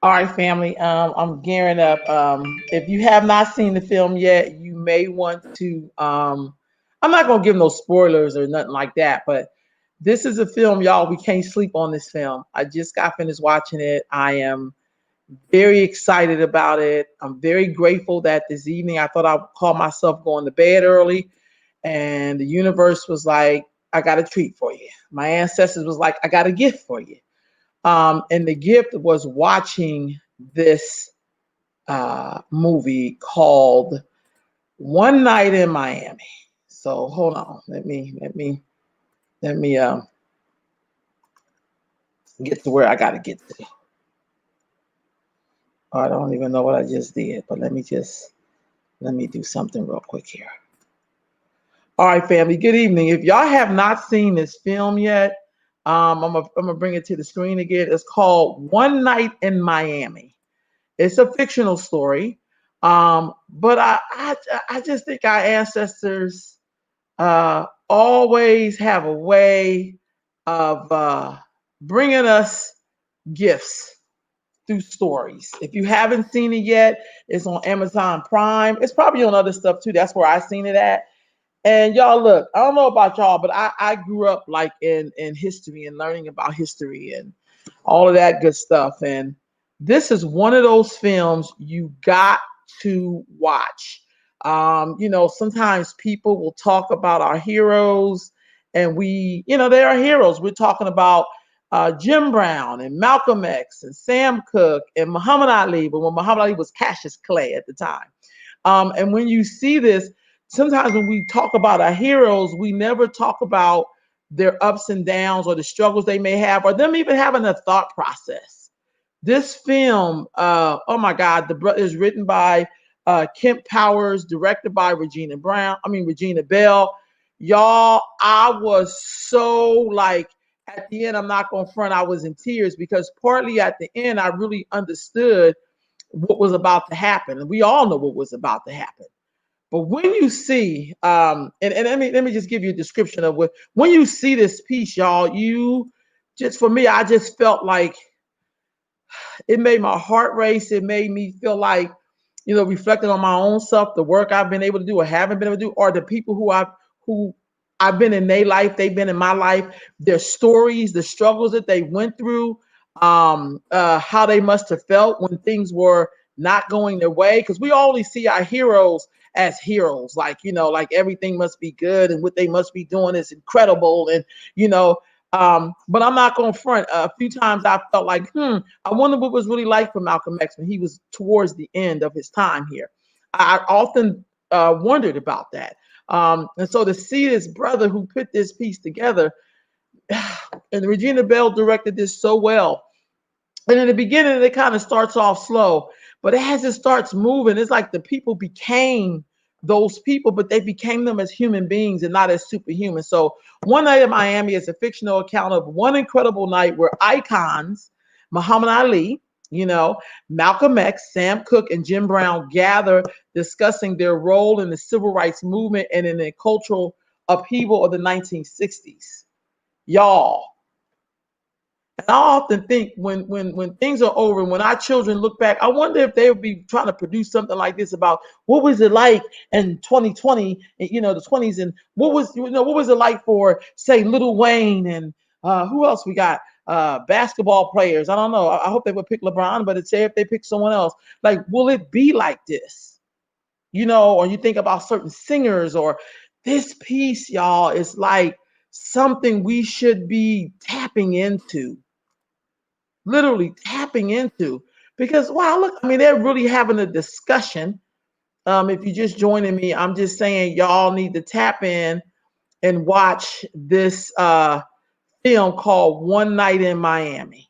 All right, family. I'm gearing up. If you have not seen the film yet, you may want to. I'm not gonna give no spoilers or nothing like that, but this is a film, y'all. We can't sleep on this film. I just got finished watching it. I am very excited about it. I'm very grateful that this evening I thought I'd call myself going to bed early, and the universe was like, "I got a treat for you." My ancestors was like, "I got a gift for you." And the gift was watching this movie called One Night in Miami. So hold on, let me get to where I got to get to. Oh, I don't even know what I just did, but let me do something real quick here. All right, family. Good evening. If y'all have not seen this film yet, I'm gonna bring it to the screen again. It's called One Night in Miami. It's a fictional story, but I just think our ancestors always have a way of bringing us gifts through stories. If you haven't seen it yet, it's on Amazon Prime. It's probably on other stuff too. That's where I seen it at. And y'all, look, I don't know about y'all, but I grew up like in history and learning about history and all of that good stuff. And this is one of those films you got to watch. Sometimes people will talk about our heroes, and they are heroes. We're talking about Jim Brown and Malcolm X and Sam Cooke and Muhammad Ali, but when Muhammad Ali was Cassius Clay at the time. And when you see this, sometimes when we talk about our heroes, we never talk about their ups and downs or the struggles they may have, or them even having a thought process. This film, oh my God, is written by Kemp Powers, directed by Regina Bell. Y'all, I was so like at the end, I'm not going to front, I was in tears because partly at the end, I really understood what was about to happen. And we all know what was about to happen. But when you see, and let me just give you a description of what when you see this piece, y'all, you just for me, I just felt like it made my heart race. It made me feel like, reflecting on my own self, the work I've been able to do or haven't been able to do, or the people who I've been in their life, they've been in my life, their stories, the struggles that they went through, how they must have felt when things were not going their way. Because we always see our heroes as heroes, like everything must be good and what they must be doing is incredible. And, but I'm not going to front. A few times I felt like, I wonder what it was really like for Malcolm X when he was towards the end of his time here. I often wondered about that. And so to see this brother who put this piece together, and Regina Bell directed this so well. And in the beginning, it kind of starts off slow, but as it starts moving, it's like the people became those people, but they became them as human beings and not as superhuman. So, One Night in Miami is a fictional account of one incredible night where icons, Muhammad Ali, Malcolm X, Sam Cooke, and Jim Brown gather discussing their role in the civil rights movement and in the cultural upheaval of the 1960s. Y'all, and I often think when things are over, when our children look back, I wonder if they would be trying to produce something like this about what was it like in 2020, the 20s, and what was it like for, say, Lil Wayne and who else we got? Basketball players. I don't know. I hope they would pick LeBron, but it's say if they pick someone else, like, will it be like this? Or you think about certain singers, or this piece, y'all, is like something we should be tapping into, literally tapping into, because wow, look, I mean, they're really having a discussion. If you're just joining me, I'm just saying y'all need to tap in and watch this film called One Night in Miami.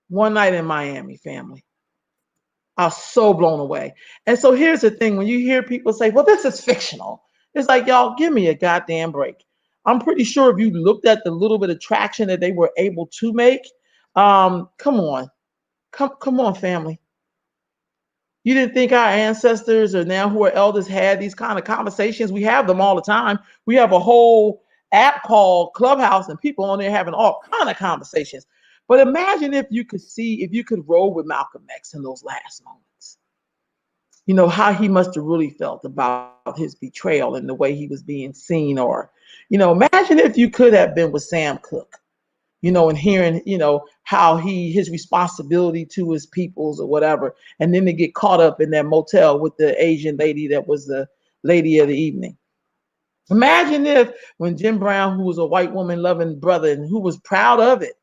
One Night in Miami, family. I was so blown away. And so here's the thing: when you hear people say, well, this is fictional, it's like, y'all, give me a goddamn break. I'm pretty sure if you looked at the little bit of traction that they were able to make, come on. Come on, family. You didn't think our ancestors or now who are elders had these kind of conversations? We have them all the time. We have a whole app called Clubhouse, and people on there having all kind of conversations. But imagine if you could see, if you could roll with Malcolm X in those last moments. You know, how he must have really felt about his betrayal and the way he was being seen. Or, imagine if you could have been with Sam Cooke, and hearing, how his responsibility to his peoples or whatever, and then to get caught up in that motel with the Asian lady that was the lady of the evening. Imagine if when Jim Brown, who was a white woman loving brother and who was proud of it,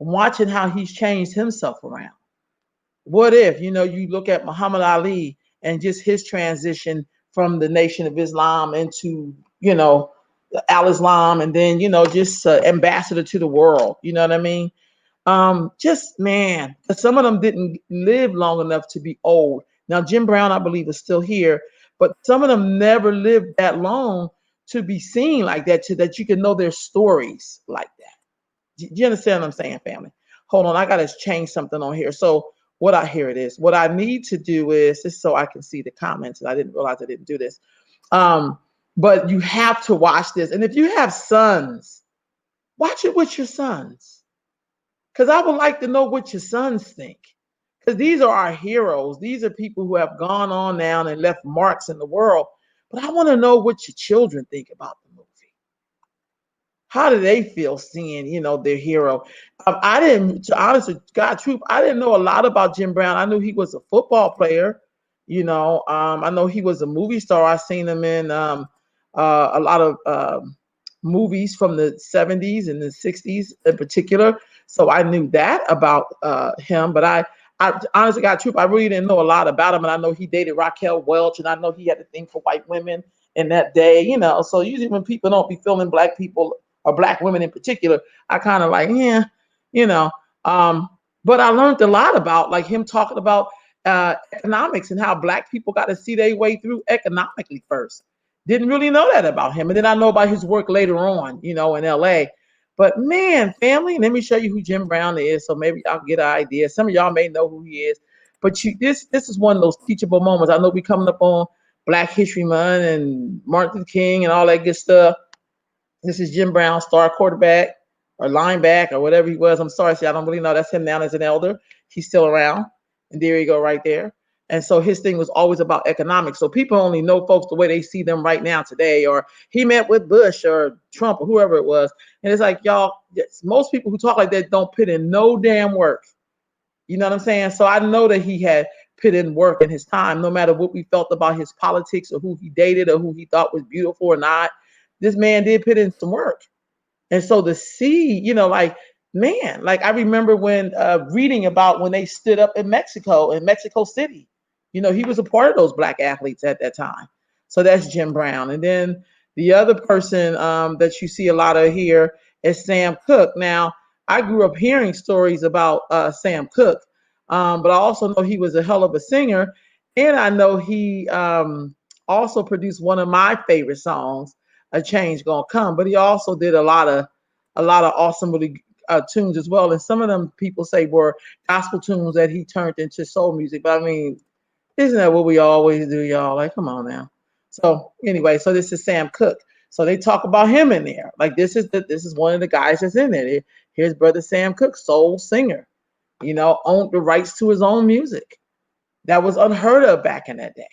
watching how he's changed himself around. What if, you look at Muhammad Ali and just his transition from the Nation of Islam into, Al Islam, and then, just ambassador to the world. You know what I mean? Just man, some of them didn't live long enough to be old. Now, Jim Brown, I believe, is still here, but some of them never lived that long to be seen like that, to that you can know their stories like that. Do you understand what I'm saying, family? Hold on, I gotta change something on here. So here it is. What I need to do is just so I can see the comments, and I didn't realize I didn't do this. But you have to watch this. And if you have sons, watch it with your sons. Because I would like to know what your sons think. Because these are our heroes. These are people who have gone on now and left marks in the world. But I want to know what your children think about the movie. How do they feel seeing, their hero? I didn't, to honestly, God truth, I didn't know a lot about Jim Brown. I knew he was a football player. I know he was a movie star. I seen him in a lot of movies from the 70s and the 60s in particular. So I knew that about him. But I honestly, God truth, I really didn't know a lot about him. And I know he dated Raquel Welch, and I know he had a thing for white women in that day. So usually when people don't be feeling black people or black women in particular, I kind of like, yeah, you know. But I learned a lot about like him talking about economics and how black people got to see their way through economically first. Didn't really know that about him. And then I know about his work later on, in LA. But man, family, let me show you who Jim Brown is. So maybe y'all get an idea. Some of y'all may know who he is. But this is one of those teachable moments. I know we coming up on Black History Month and Martin Luther King and all that good stuff. This is Jim Brown, star quarterback or linebacker or whatever he was. I'm sorry, see, I don't really know. That's him now as an elder. He's still around. And there you go right there. And so his thing was always about economics. So people only know folks the way they see them right now today, or he met with Bush or Trump or whoever it was. And it's like, y'all, most people who talk like that don't put in no damn work. You know what I'm saying? So I know that he had put in work in his time, no matter what we felt about his politics or who he dated or who he thought was beautiful or not. This man did put in some work. And so to see, like, man, like I remember when reading about when they stood up in Mexico City. He was a part of those black athletes at that time. So that's Jim Brown. And then the other person that you see a lot of here is Sam Cooke. Now, I grew up hearing stories about Sam Cooke, but I also know he was a hell of a singer. And I know he also produced one of my favorite songs, A Change Gonna Come. But he also did a lot of awesome really tunes as well. And some of them people say were gospel tunes that he turned into soul music. But I mean, isn't that what we always do, y'all? Like, come on now. So anyway, so this is Sam Cooke. So they talk about him in there. Like this is one of the guys that's in there. Here's brother Sam Cooke, soul singer. Owned the rights to his own music. That was unheard of back in that day.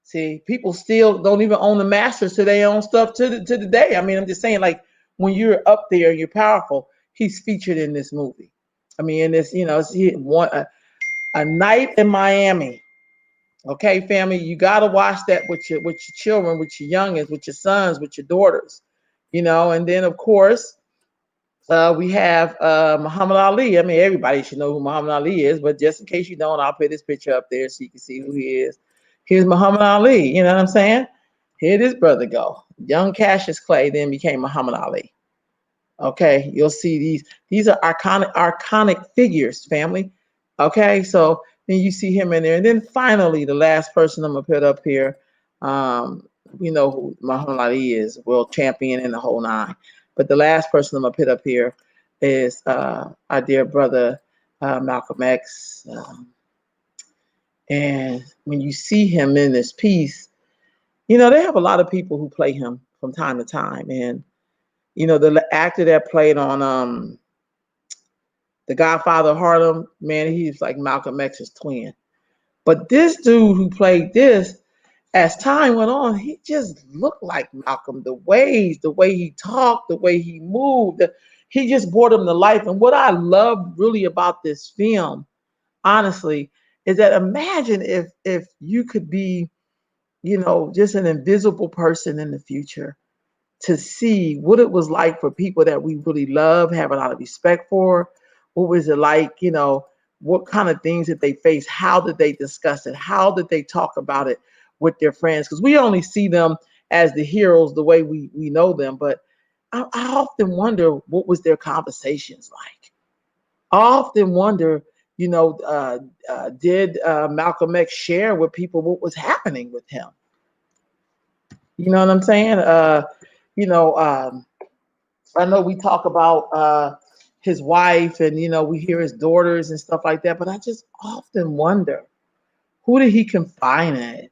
See, people still don't even own the masters to their own stuff to the day. I mean, I'm just saying, like, when you're up there and you're powerful, he's featured in this movie. I mean, in this, a night in Miami. Okay, family, you gotta watch that with your children, with your youngins, with your sons, with your daughters, And then of course, we have Muhammad Ali. I mean, everybody should know who Muhammad Ali is, but just in case you don't, I'll put this picture up there so you can see who he is. Here's Muhammad Ali. You know what I'm saying? Here this brother go. Young Cassius Clay then became Muhammad Ali. Okay, you'll see these are iconic figures, family. Okay, so then you see him in there, and then finally the last person I'm gonna put up here, who Muhammad Ali is, world champion in the whole nine. But the last person I'm gonna put up here is our dear brother Malcolm X. And when you see him in this piece, they have a lot of people who play him from time to time, and the actor that played on The Godfather of Harlem, man, he's like Malcolm X's twin. But this dude who played this, as time went on, he just looked like Malcolm. The way he talked, the way he moved, he just brought him to life. And what I love really about this film, honestly, is that imagine if you could be, just an invisible person in the future to see what it was like for people that we really love, have a lot of respect for. What was it like, what kind of things did they face? How did they discuss it? How did they talk about it with their friends? Because we only see them as the heroes the way we know them. But I often wonder what was their conversations like. I often wonder, did Malcolm X share with people what was happening with him? You know what I'm saying? You know, um, I know we talk about his wife and, we hear his daughters and stuff like that, but I just often wonder, who did he confine in?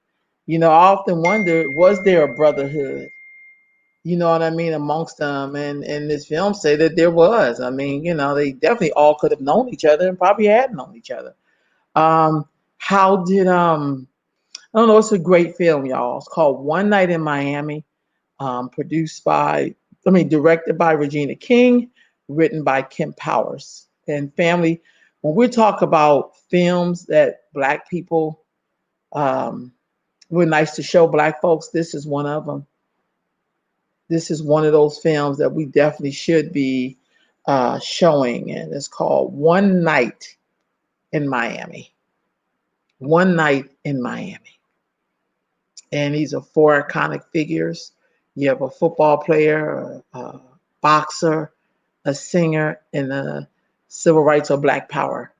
I often wonder, was there a brotherhood? You know what I mean, amongst them? And this film say that there was. I mean, they definitely all could have known each other and probably had known each other. Um, how did I don't know, it's a great film, y'all. It's called One Night in Miami, directed by Regina King, written by Kemp Powers. And family, when we talk about films that Black people, um, we're nice to show Black folks, this is one of them. This is one of those films that we definitely should be showing, and it's called One Night in Miami. One Night in Miami. And these are four iconic figures. You have a football player, a boxer, a singer, and a civil rights or Black power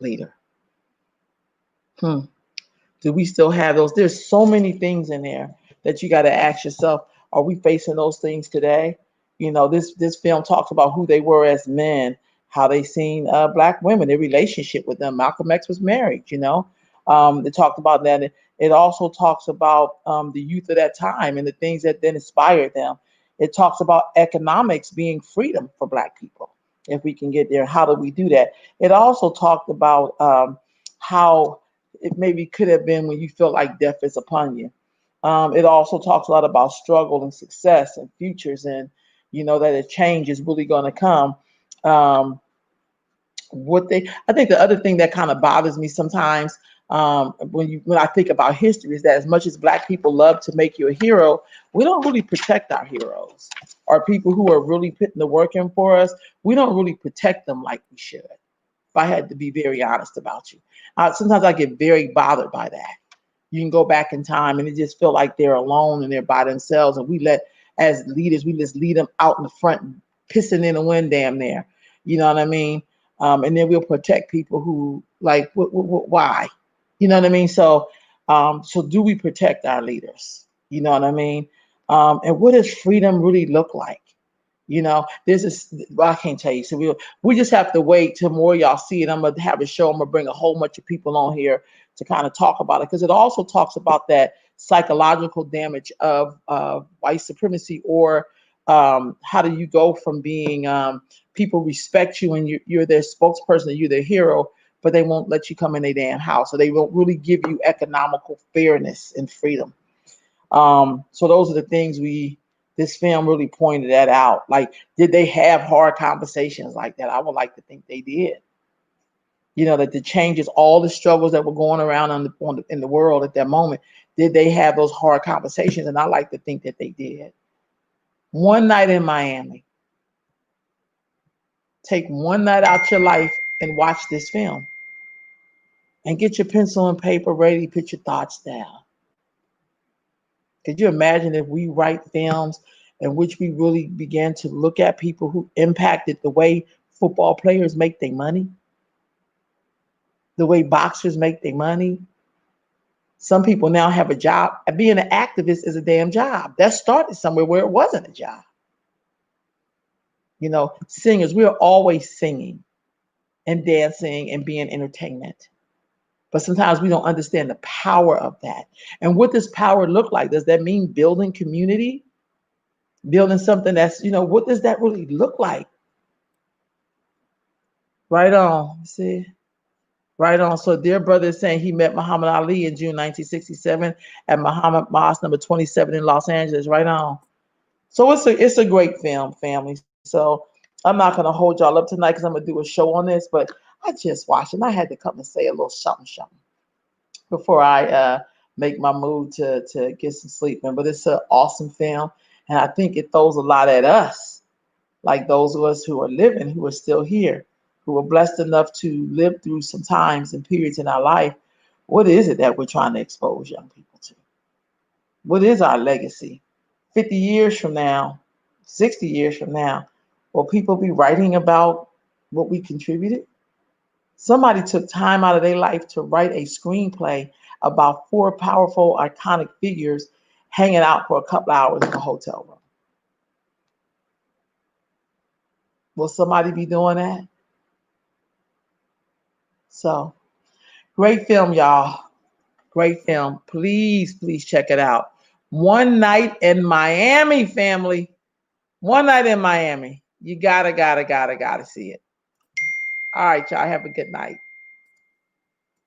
leader. Do we still have those? There's so many things in there that you got to ask yourself, are we facing those things today? This film talks about who they were as men, how they seen Black women, their relationship with them. Malcolm X was married. They talked about that. It also talks about the youth of that time and the things that then inspired them. It talks about economics being freedom for Black people. If we can get there, how do we do that? It also talked about how it maybe could have been when you feel like death is upon you. It also talks a lot about struggle and success and futures, and that a change is really going to come. Um, I think the other thing that kind of bothers me sometimes, when I think about history, is that as much as Black people love to make you a hero, we don't really protect our heroes, or people who are really putting the work in for us. We don't really protect them like we should. If I had to be very honest about you, sometimes I get very bothered by that. You can go back in time and it just feel like they're alone and they're by themselves, and as leaders, we just lead them out in the front, pissing in the wind, damn near. You know what I mean? And then we'll protect people who like, why? You know what I mean? So do we protect our leaders? You know what I mean? And what does freedom really look like? This is, well, I can't tell you. So we just have to wait till more y'all see it. I'm gonna have a show. I'm gonna bring a whole bunch of people on here to kind of talk about it, because it also talks about that psychological damage of white supremacy, or how do you go from being people respect you and you're their spokesperson, you're their hero, but they won't let you come in their damn house, or they won't really give you economical fairness and freedom. So those are the things this film really pointed that out. Like, did they have hard conversations like that? I would like to think they did. That the changes, all the struggles that were going around in the world at that moment, did they have those hard conversations? And I like to think that they did. One night in Miami. Take one night out your life and watch this film. And get your pencil and paper ready, put your thoughts down. Could you imagine if we write films in which we really began to look at people who impacted the way football players make their money, the way boxers make their money? Some people now have a job. Being an activist is a damn job. That started somewhere where it wasn't a job. Singers, we're always singing and dancing and being entertainment. But sometimes we don't understand the power of that. And what does power look like? Does that mean building community? Building something that's, what does that really look like? Right on. See? Right on. So, dear brother is saying he met Muhammad Ali in June 1967 at Muhammad Mosque number 27 in Los Angeles. Right on. So it's a great film, family. So I'm not gonna hold y'all up tonight because I'm gonna do a show on this, but I just watched it and I had to come and say a little something, something before I make my move to get some sleep. But it's an awesome film, and I think it throws a lot at us, like those of us who are living, who are still here, who were blessed enough to live through some times and periods in our life. What is it that we're trying to expose young people to? What is our legacy? 50 years from now, 60 years from now, will people be writing about what we contributed? Somebody took time out of their life to write a screenplay about four powerful, iconic figures hanging out for a couple hours in a hotel room. Will somebody be doing that? So, great film, y'all. Great film. Please, please check it out. One Night in Miami, family. One Night in Miami. You gotta see it. All right, y'all. Have a good night.